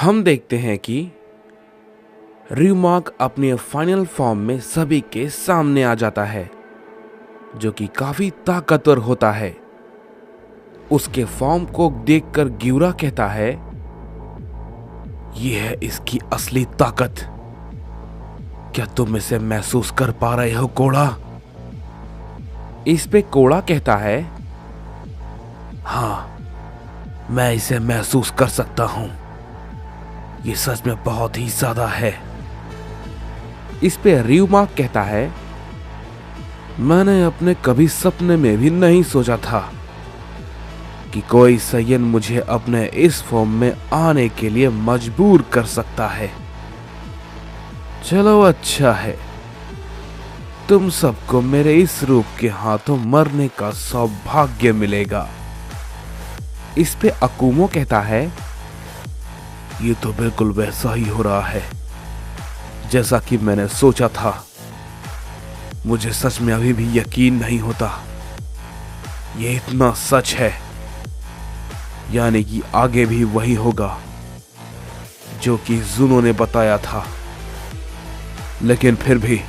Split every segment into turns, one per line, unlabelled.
हम देखते हैं कि र्यूमाक अपने फाइनल फॉर्म में सभी के सामने आ जाता है, जो कि काफी ताकतवर होता है। उसके फॉर्म को देखकर ग्यूरा कहता है, यह है इसकी असली ताकत। क्या तुम इसे महसूस कर पा रहे हो कोड़ा? इस पे कोड़ा कहता है, हाँ, मैं इसे महसूस कर सकता हूं। ये सच में बहुत ही ज्यादा है। इस पे र्यूमाक कहता है, मैंने अपने कभी सपने में भी नहीं सोचा था कि कोई सैयन मुझे अपने इस फॉर्म में आने के लिए मजबूर कर सकता है। चलो अच्छा है, तुम सबको मेरे इस रूप के हाथों मरने का सौभाग्य मिलेगा। इस पे अकुमो कहता है, ये तो बिल्कुल वैसा ही हो रहा है जैसा कि मैंने सोचा था। मुझे सच में अभी भी यकीन नहीं होता, ये इतना सच है। यानी कि आगे भी वही होगा जो कि जुनो ने बताया था। लेकिन फिर भी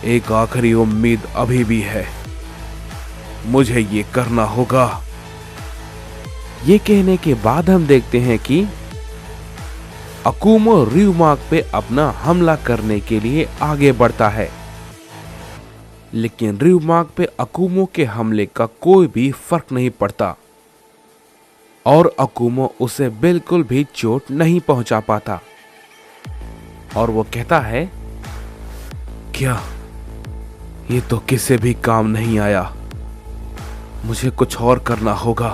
एक आखिरी उम्मीद अभी भी है, मुझे ये करना होगा। ये कहने के बाद हम देखते हैं कि अकुमो र्यूमाक पे अपना हमला करने के लिए आगे बढ़ता है, लेकिन र्यूमाक पे अकुमो के हमले का कोई भी फर्क नहीं पड़ता और अकुमो उसे बिल्कुल भी चोट नहीं पहुंचा पाता। और वो कहता है, क्या ये तो किसी भी काम नहीं आया, मुझे कुछ और करना होगा।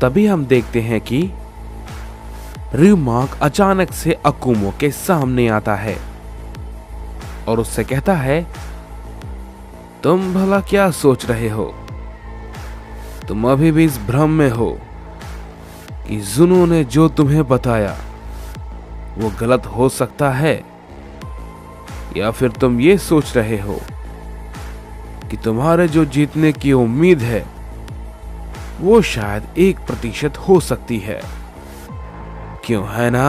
तभी हम देखते हैं कि र्यूमाक अचानक से अकुमो के सामने आता है और उससे कहता है, तुम भला क्या सोच रहे हो? तुम अभी भी इस भ्रम में हो कि जुनो ने जो तुम्हें बताया वो गलत हो सकता है, या फिर तुम ये सोच रहे हो कि तुम्हारे जो जीतने की उम्मीद है वो शायद 1% हो सकती है। क्यों, है ना?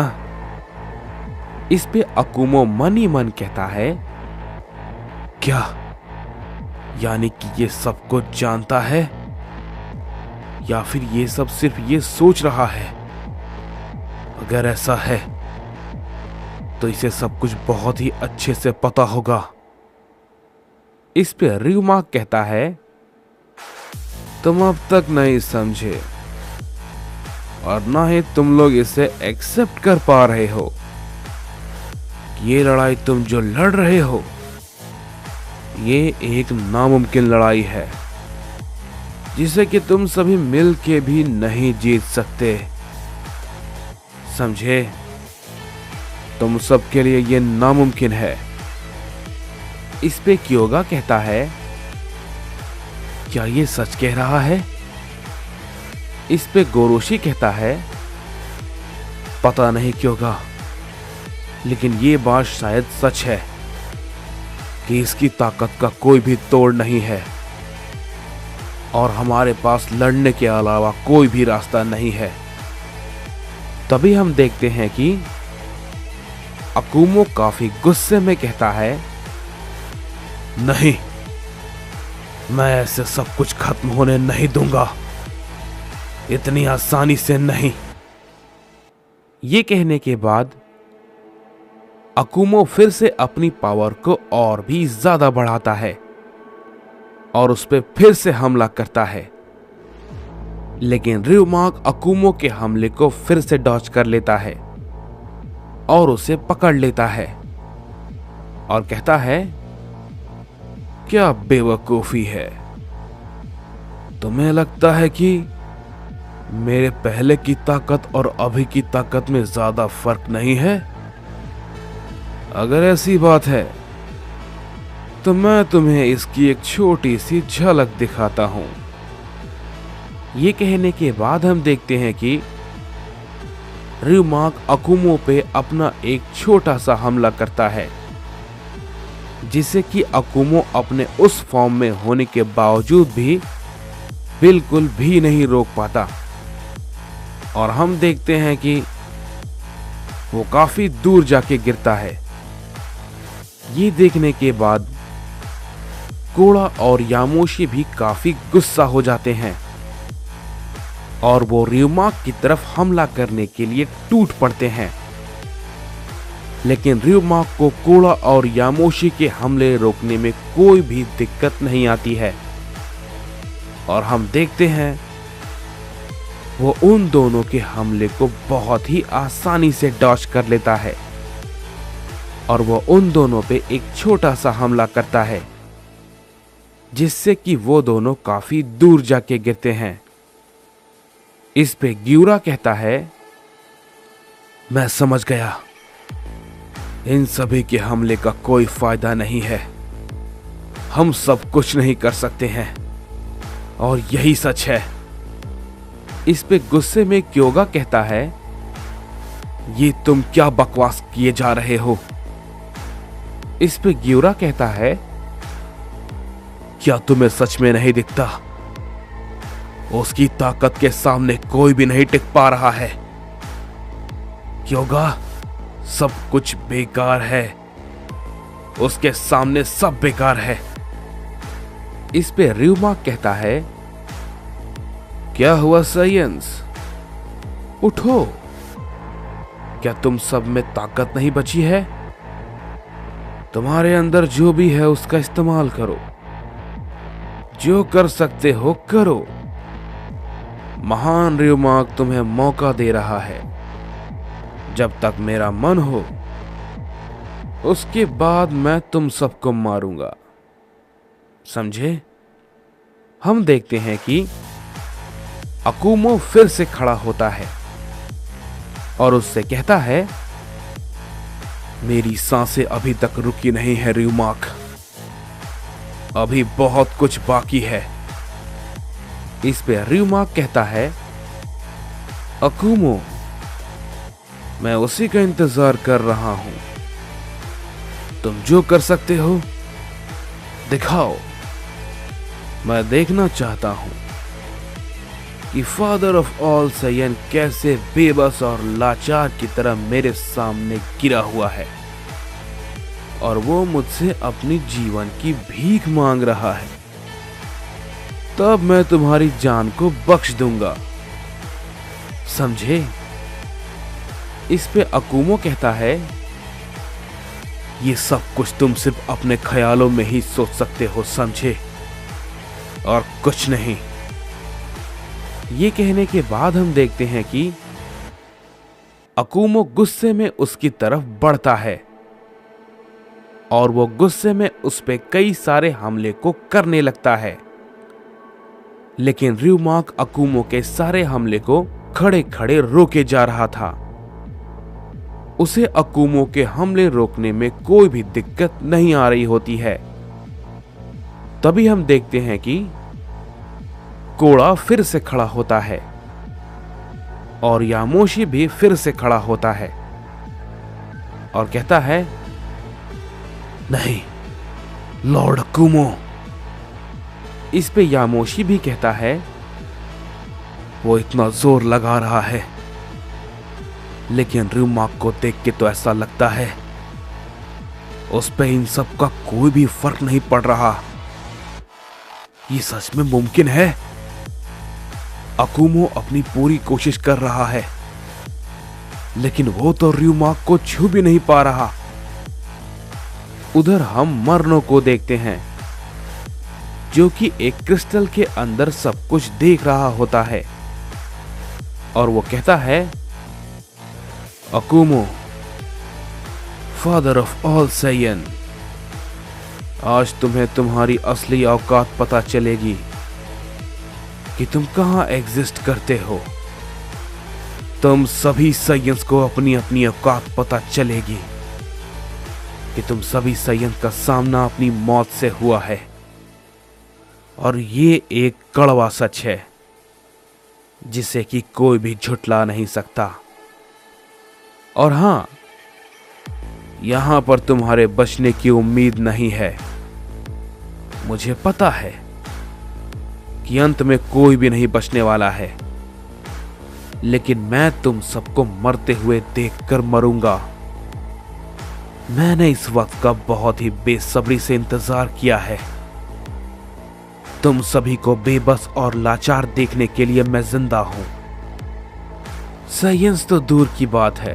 इस पे अकुमो मन ही मन कहता है, क्या यानी कि ये सब कुछ जानता है, या फिर ये सब सिर्फ ये सोच रहा है? अगर ऐसा है तो इसे सब कुछ बहुत ही अच्छे से पता होगा। इस पे र्यूमाक कहता है, तुम अब तक नहीं समझे और ना ही तुम लोग इसे एक्सेप्ट कर पा रहे हो। ये लड़ाई तुम जो लड़ रहे हो, ये एक नामुमकिन लड़ाई है जिसे कि तुम सभी मिल के भी नहीं जीत सकते। समझे? तुम सबके लिए ये नामुमकिन है। इस पे क्योगा कहता है, क्या ये सच कह रहा है? इस पे गोरोशी कहता है, पता नहीं क्योगा, लेकिन ये बात शायद सच है कि इसकी ताकत का कोई भी तोड़ नहीं है और हमारे पास लड़ने के अलावा कोई भी रास्ता नहीं है। तभी हम देखते हैं कि अकुमो काफी गुस्से में कहता है, नहीं, मैं ऐसे सब कुछ खत्म होने नहीं दूंगा, इतनी आसानी से नहीं। ये कहने के बाद अकुमो फिर से अपनी पावर को और भी ज्यादा बढ़ाता है और उस पर फिर से हमला करता है, लेकिन र्यूमाक अकुमो के हमले को फिर से डॉज कर लेता है और उसे पकड़ लेता है और कहता है, क्या बेवकूफी है, तुम्हें लगता है कि मेरे पहले की ताकत और अभी की ताकत में ज्यादा फर्क नहीं है? अगर ऐसी बात है तो मैं तुम्हें इसकी एक छोटी सी झलक दिखाता हूं। ये कहने के बाद हम देखते हैं कि र्यूमाक अकुमो पे अपना एक छोटा सा हमला करता है, जिसे कि अकुमो अपने उस फॉर्म में होने के बावजूद भी बिल्कुल भी नहीं रोक पाता। और हम देखते हैं कि वो काफी दूर जाके गिरता है। ये देखने के बाद कोड़ा और यामोशी भी काफी गुस्सा हो जाते हैं और वो रियुमाक की तरफ हमला करने के लिए टूट पड़ते हैं। लेकिन रियुमाक को कोड़ा और यामोशी के हमले रोकने में कोई भी दिक्कत नहीं आती है और हम देखते हैं वो उन दोनों के हमले को बहुत ही आसानी से डॉज कर लेता है और वो उन दोनों पे एक छोटा सा हमला करता है जिससे कि वो दोनों काफी दूर जाके गिरते हैं। इस पे ग्यूरा कहता है, मैं समझ गया, इन सभी के हमले का कोई फायदा नहीं है, हम सब कुछ नहीं कर सकते हैं और यही सच है। इस पे गुस्से में क्योगा कहता है, ये तुम क्या बकवास किए जा रहे हो। इस पे ग्यूरा कहता है, क्या तुम्हें सच में नहीं दिखता, उसकी ताकत के सामने कोई भी नहीं टिक पा रहा है। क्योगा, सब कुछ बेकार है, उसके सामने सब बेकार है। इस पे रियुमाक कहता है, क्या हुआ साइयंस, उठो, क्या तुम सब में ताकत नहीं बची है? तुम्हारे अंदर जो भी है उसका इस्तेमाल करो, जो कर सकते हो करो। महान रियुमाक तुम्हें मौका दे रहा है। जब तक मेरा मन हो उसके बाद मैं तुम सबको मारूंगा, समझे? हम देखते हैं कि अकुमो फिर से खड़ा होता है और उससे कहता है, मेरी सांसें अभी तक रुकी नहीं है रियुमाक, अभी बहुत कुछ बाकी है। इस पे रियुमाक कहता है, अकुमो, मैं उसी का इंतजार कर रहा हूं, तुम जो कर सकते हो दिखाओ। मैं देखना चाहता हूं कि फादर ऑफ ऑल सैयन कैसे बेबस और लाचार की तरह मेरे सामने गिरा हुआ है और वो मुझसे अपनी जीवन की भीख मांग रहा है, तब मैं तुम्हारी जान को बख्श दूंगा, समझे? इस पे अकुमो कहता है, ये सब कुछ तुम सिर्फ अपने ख्यालों में ही सोच सकते हो, समझे, और कुछ नहीं। ये कहने के बाद हम देखते हैं कि अकुमो गुस्से में उसकी तरफ बढ़ता है और वो गुस्से में उस पे कई सारे हमले को करने लगता है। लेकिन रियुमाक अकुमो के सारे हमले को खड़े खड़े रोके जा रहा था। उसे अकुमो के हमले रोकने में कोई भी दिक्कत नहीं आ रही होती है। तभी हम देखते हैं कि कोड़ा फिर से खड़ा होता है और यामोशी भी फिर से खड़ा होता है और कहता है, नहीं लॉर्ड अकुमो। इस पे यामोशी भी कहता है, वो इतना जोर लगा रहा है, लेकिन रियुमाक को देख के तो ऐसा लगता है उस पे इन सब का कोई भी फर्क नहीं पड़ रहा। ये सच में मुमकिन है? अकुमो अपनी पूरी कोशिश कर रहा है, लेकिन वो तो रियुमाक को छू भी नहीं पा रहा। उधर हम मर्नो को देखते हैं जो कि एक क्रिस्टल के अंदर सब कुछ देख रहा होता है और वो कहता है, अकुमो, फादर ऑफ ऑल सैयन, आज तुम्हें तुम्हारी असली औकात पता चलेगी कि तुम कहां एग्जिस्ट करते हो। तुम सभी सैयन्स को अपनी अपनी औकात पता चलेगी कि तुम सभी सैयन का सामना अपनी मौत से हुआ है और ये एक कड़वा सच है जिसे कि कोई भी झुठला नहीं सकता। और हां, यहां पर तुम्हारे बचने की उम्मीद नहीं है। मुझे पता है कि अंत में कोई भी नहीं बचने वाला है। लेकिन मैं तुम सबको मरते हुए देखकर मरूंगा। मैंने इस वक्त का बहुत ही बेसब्री से इंतजार किया है। तुम सभी को बेबस और लाचार देखने के लिए मैं जिंदा हूं। साइंस तो दूर की बात है,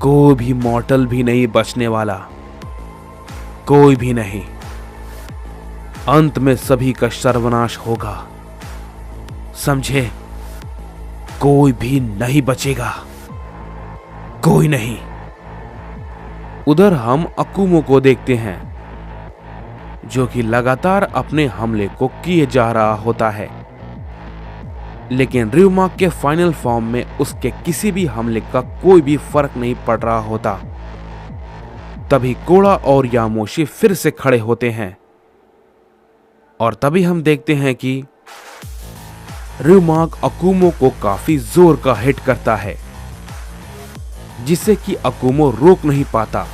कोई भी मॉर्टल भी नहीं बचने वाला, कोई भी नहीं। अंत में सभी का सर्वनाश होगा, समझे? कोई भी नहीं बचेगा, कोई नहीं। उधर हम अकुमो को देखते हैं, जो कि लगातार अपने हमले को किए जा रहा होता है, लेकिन ryumak के फाइनल फॉर्म में उसके किसी भी हमले का कोई भी फर्क नहीं पड़ रहा होता। तभी कोड़ा और यामोशी फिर से खड़े होते हैं और तभी हम देखते हैं कि ryumak अकुमो को काफी जोर का हिट करता है, जिससे कि अकुमो रोक नहीं पाता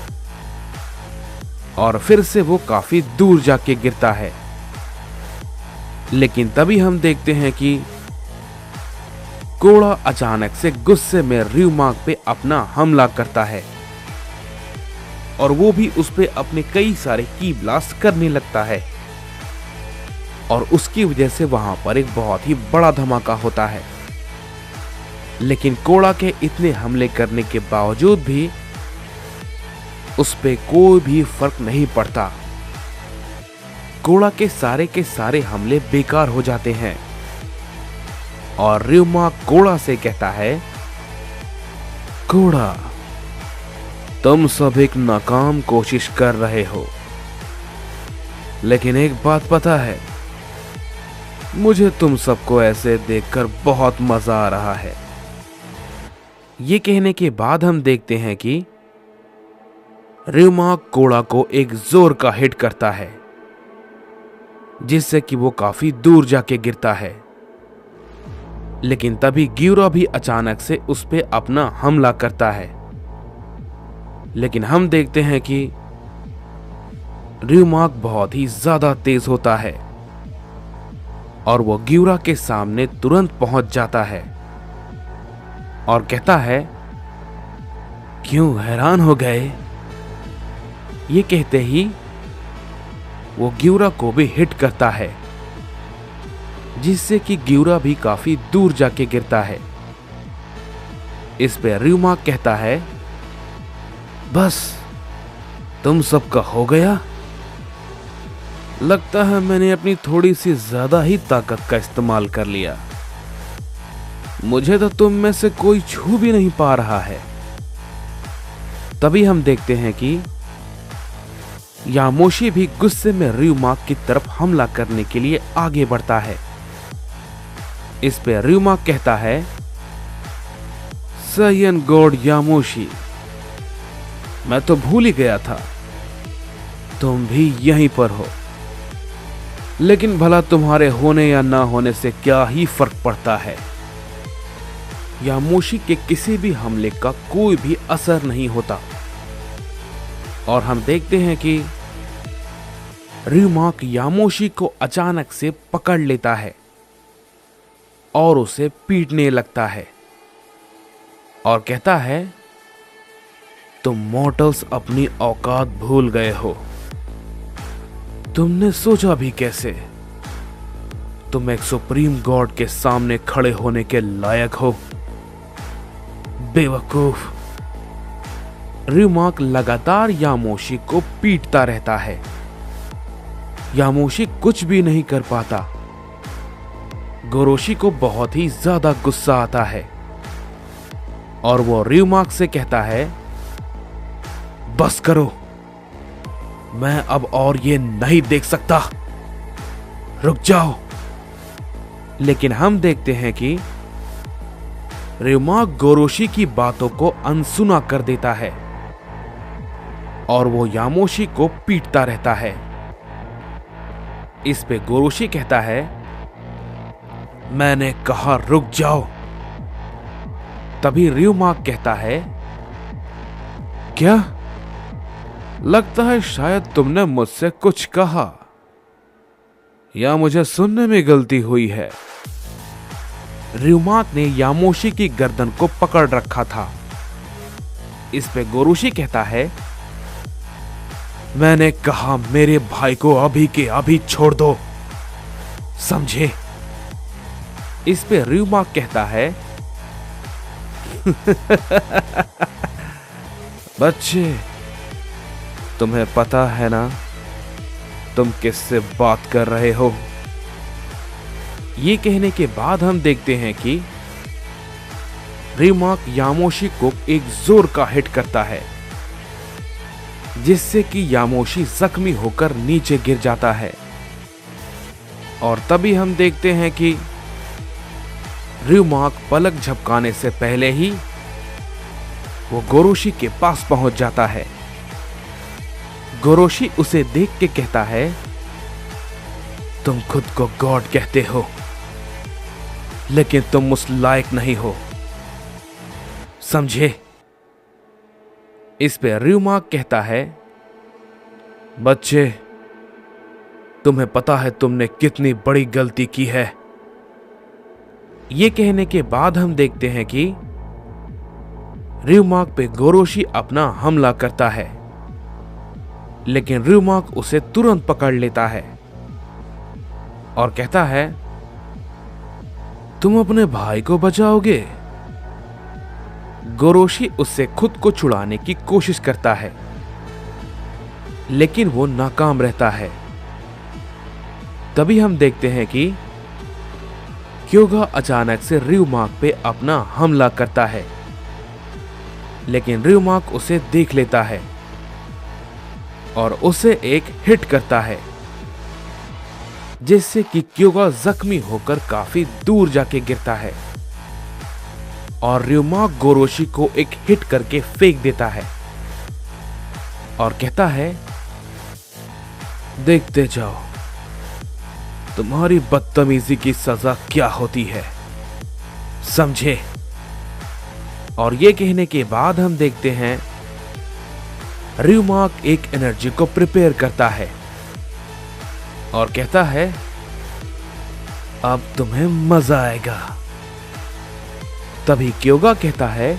और फिर से वो काफी दूर जाके गिरता है। लेकिन तभी हम देखते हैं कि कोड़ा अचानक से गुस्से में ryumak पे अपना हमला करता है और वो भी उस पे अपने कई सारे की ब्लास्ट करने लगता है और उसकी वजह से वहां पर एक बहुत ही बड़ा धमाका होता है। लेकिन कोड़ा के इतने हमले करने के बावजूद भी उस पे कोई भी फर्क नहीं पड़ता। कोड़ा के सारे हमले बेकार हो जाते हैं और ryumak कोड़ा से कहता है, कोड़ा, तुम सब एक नाकाम कोशिश कर रहे हो, लेकिन एक बात पता है, मुझे तुम सबको ऐसे देखकर बहुत मजा आ रहा है। ये कहने के बाद हम देखते हैं कि ryumak कोड़ा को एक जोर का हिट करता है, जिससे कि वो काफी दूर जाके गिरता है। लेकिन तभी गियुरा भी अचानक से उस पे अपना हमला करता है, लेकिन हम देखते हैं कि ryumak बहुत ही ज्यादा तेज होता है और वो गियुरा के सामने तुरंत पहुंच जाता है और कहता है, क्यों हैरान हो गए? ये कहते ही वो गियुरा को भी हिट करता है, जिससे कि गियुरा भी काफी दूर जाके गिरता है। इस पे ryumak कहता है, बस तुम सबका हो गया? लगता है मैंने अपनी थोड़ी सी ज्यादा ही ताकत का इस्तेमाल कर लिया। मुझे तो तुम में से कोई छू भी नहीं पा रहा है। तभी हम देखते हैं कि यामोशी भी गुस्से में ryumak की तरफ हमला करने के लिए आगे बढ़ता है। इस पे ryumak कहता है, साइयन गॉड यामोशी, मैं तो भूल ही गया था, तुम भी यहीं पर हो। लेकिन भला तुम्हारे होने या ना होने से क्या ही फर्क पड़ता है। यामोशी के किसी भी हमले का कोई भी असर नहीं होता और हम देखते हैं कि ryumak यामोशी को अचानक से पकड़ लेता है और उसे पीटने लगता है और कहता है, तुम मॉर्टल्स अपनी औकात भूल गए हो। तुमने सोचा भी कैसे तुम एक सुप्रीम गॉड के सामने खड़े होने के लायक हो? बेवकूफ। ryumak लगातार यामोशी को पीटता रहता है। यामोशी कुछ भी नहीं कर पाता। गोरोशी को बहुत ही ज्यादा गुस्सा आता है और वो ryumak से कहता है, बस करो, मैं अब और ये नहीं देख सकता, रुक जाओ। लेकिन हम देखते हैं कि ryumak गोरोशी की बातों को अनसुना कर देता है और वो यामोशी को पीटता रहता है। इस पे गोरोशी कहता है, मैंने कहा रुक जाओ। तभी ryumak कहता है, क्या? लगता है शायद तुमने मुझसे कुछ कहा या मुझे सुनने में गलती हुई है। र्यूमाक ने यामोशी की गर्दन को पकड़ रखा था। इस पे गोरोशी कहता है, मैंने कहा मेरे भाई को अभी के अभी छोड़ दो, समझे? इस पे र्यूमाक कहता है, बच्चे, तुम्हें पता है ना तुम किससे बात कर रहे हो? ये कहने के बाद हम देखते हैं कि र्यूमाक यामोशी को एक जोर का हिट करता है, जिससे कि यामोशी जख्मी होकर नीचे गिर जाता है। और तभी हम देखते हैं कि र्यूमाक पलक झपकाने से पहले ही वो गोरोशी के पास पहुंच जाता है। गोरोशी उसे देख के कहता है, तुम खुद को गॉड कहते हो, लेकिन तुम उस लायक नहीं हो, समझे? इस पे र्यूमाक कहता है, बच्चे, तुम्हें पता है तुमने कितनी बड़ी गलती की है। ये कहने के बाद हम देखते हैं कि र्यूमाक पे गोरोशी अपना हमला करता है, लेकिन र्यूमाक उसे तुरंत पकड़ लेता है और कहता है, तुम अपने भाई को बचाओगे? गोरोशी उससे खुद को छुड़ाने की कोशिश करता है, लेकिन वो नाकाम रहता है। तभी हम देखते हैं कि क्योगा अचानक से र्यूमाक पे अपना हमला करता है, लेकिन र्यूमाक उसे देख लेता है और उसे एक हिट करता है, जिससे कि क्योगा जख्मी होकर काफी दूर जाके गिरता है और र्यूमाक गोरोशी को एक हिट करके फेंक देता है और कहता है, देखते जाओ तुम्हारी बदतमीजी की सजा क्या होती है, समझे? और ये कहने के बाद हम देखते हैं र्यूमाक एक एनर्जी को प्रिपेयर करता है और कहता है, अब तुम्हें मजा आएगा। तभी क्योगा कहता है,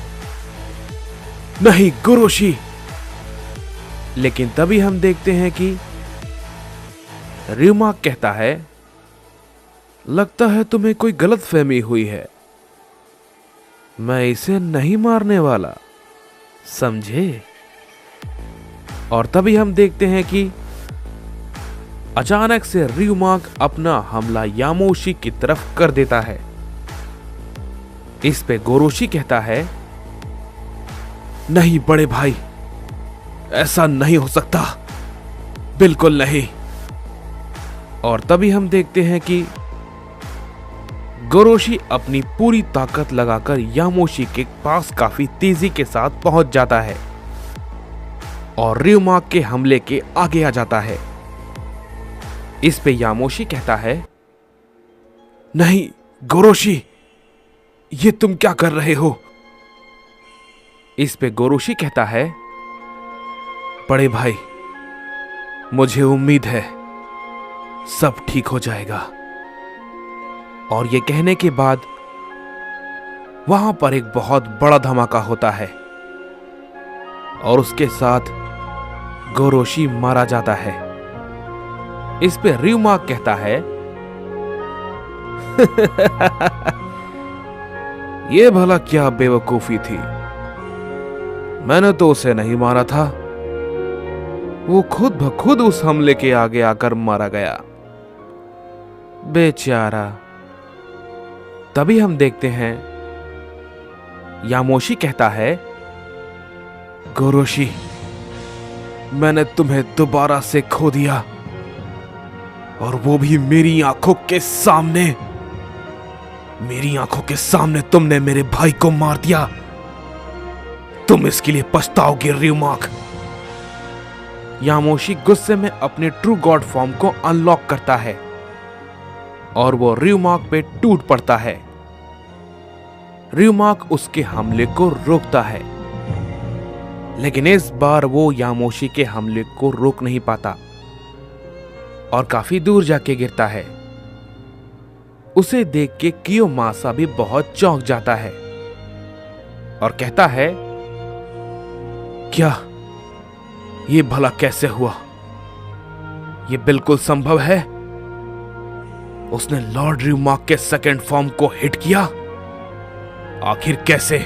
नहीं गोरोशी। लेकिन तभी हम देखते हैं कि र्यूमाक कहता है, लगता है तुम्हें कोई गलतफहमी हुई है, मैं इसे नहीं मारने वाला, समझे? और तभी हम देखते हैं कि अचानक से र्यूमाक अपना हमला यामोशी की तरफ कर देता है। इस पे गोरोशी कहता है, नहीं बड़े भाई, ऐसा नहीं हो सकता, बिल्कुल नहीं। और तभी हम देखते हैं कि गोरोशी अपनी पूरी ताकत लगाकर यामोशी के पास काफी तेजी के साथ पहुंच जाता है और र्यूमाक के हमले के आगे आ जाता है। इस पे यामोशी कहता है, नहीं गोरोशी, ये तुम क्या कर रहे हो? इस पे गोरोशी कहता है, बड़े भाई, मुझे उम्मीद है सब ठीक हो जाएगा। और ये कहने के बाद वहां पर एक बहुत बड़ा धमाका होता है और उसके साथ गोरोशी मारा जाता है। इस पे र्यूमाक कहता है, ये भला क्या बेवकूफी थी, मैंने तो उसे नहीं मारा था, वो खुद ब खुद उस हमले के आगे आकर मारा गया, बेचारा। तभी हम देखते हैं यामोशी कहता है, गोरोशी, मैंने तुम्हें दोबारा से खो दिया, और वो भी मेरी आंखों के सामने। मेरी आंखों के सामने तुमने मेरे भाई को मार दिया, तुम इसके लिए पछताओगे र्यूमाक। यामोशी गुस्से में अपने ट्रू गॉड फॉर्म को अनलॉक करता है और वो र्यूमाक पे टूट पड़ता है। र्यूमाक उसके हमले को रोकता है, लेकिन इस बार वो यामोशी के हमले को रोक नहीं पाता और काफी दूर जाके गिरता है। उसे देख के कियोमासा भी बहुत चौंक जाता है और कहता है, क्या ये भला कैसे हुआ? ये बिल्कुल संभव है। उसने लॉर्ड र्यूमाक के सेकंड फॉर्म को हिट किया। आखिर कैसे?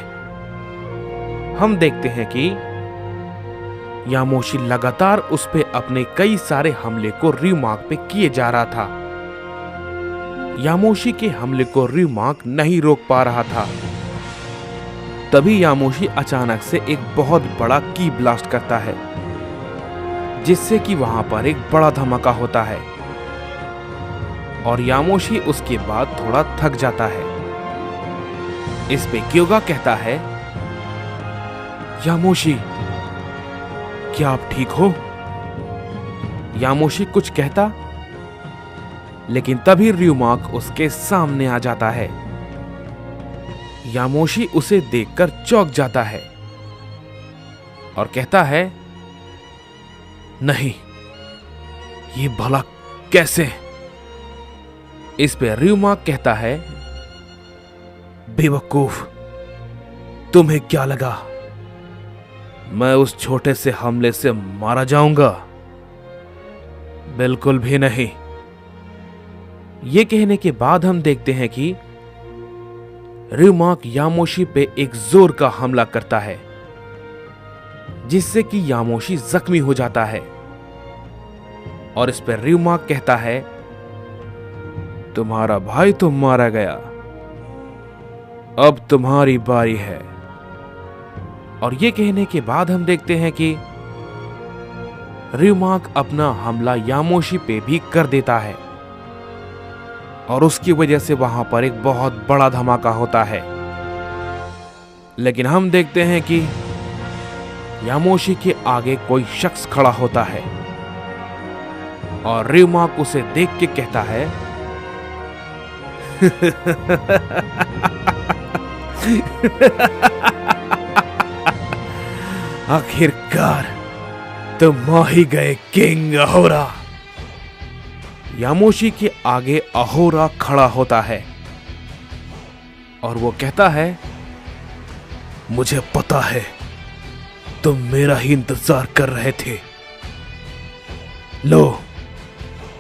हम देखते हैं कि यामोशी लगातार उस पे अपने कई सारे हमले को र्यूमाक पे किए जा रहा था। यामोशी के हमले को र्यूमाक नहीं रोक पा रहा था। तभी यामोशी अचानक से एक बहुत बड़ा की ब्लास्ट करता है, जिससे कि वहां पर एक बड़ा धमाका होता है और यामोशी उसके बाद थोड़ा थक जाता है। इस पे क्योगा कहता है, यामोशी क्या आप ठीक हो? यामोशी कुछ कहता, लेकिन तभी र्यूमाक उसके सामने आ जाता है। यामोशी उसे देखकर चौंक जाता है और कहता है, नहीं, ये भला कैसे? इस पे र्यूमाक कहता है, बेवकूफ, तुम्हें क्या लगा मैं उस छोटे से हमले से मारा जाऊंगा? बिल्कुल भी नहीं। ये कहने के बाद हम देखते हैं कि र्यूमाक यामोशी पे एक जोर का हमला करता है, जिससे कि यामोशी जख्मी हो जाता है और इस पर र्यूमाक कहता है, तुम्हारा भाई तो मारा गया, अब तुम्हारी बारी है। और ये कहने के बाद हम देखते हैं कि र्यूमाक अपना हमला यामोशी पे भी कर देता है और उसकी वजह से वहां पर एक बहुत बड़ा धमाका होता है। लेकिन हम देखते हैं कि यामोशी के आगे कोई शख्स खड़ा होता है और र्यूमाक उसे देख के कहता है, आखिरकार तुम आ ही गए किंग अहोरा। यामोशी के आगे अहोरा खड़ा होता है और वो कहता है, मुझे पता है तुम मेरा ही इंतजार कर रहे थे। लो,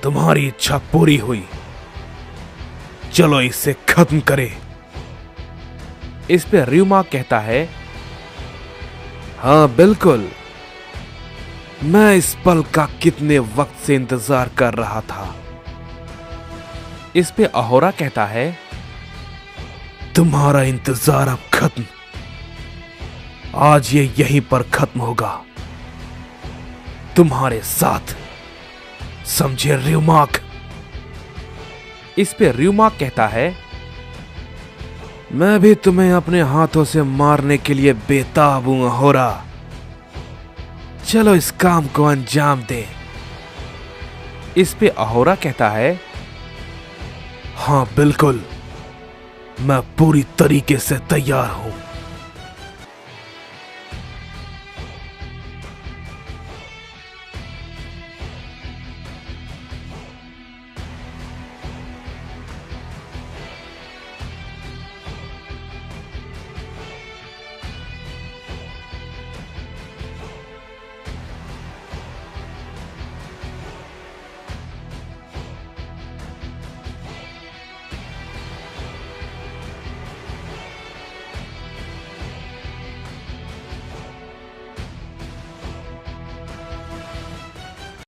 तुम्हारी इच्छा पूरी हुई, चलो इसे खत्म करें। इस पे र्यूमाक कहता है, हाँ बिल्कुल, मैं इस पल का कितने वक्त से इंतजार कर रहा था। इस पे अहोरा कहता है, तुम्हारा इंतजार अब खत्म, आज ये यहीं पर खत्म होगा, तुम्हारे साथ, समझे र्यूमाक? इस पे र्यूमाक कहता है, मैं भी तुम्हें अपने हाथों से मारने के लिए बेताब हूं अहोरा, चलो इस काम को अंजाम दे। इस पे अहोरा कहता है, हाँ बिल्कुल, मैं पूरी तरीके से तैयार हूं।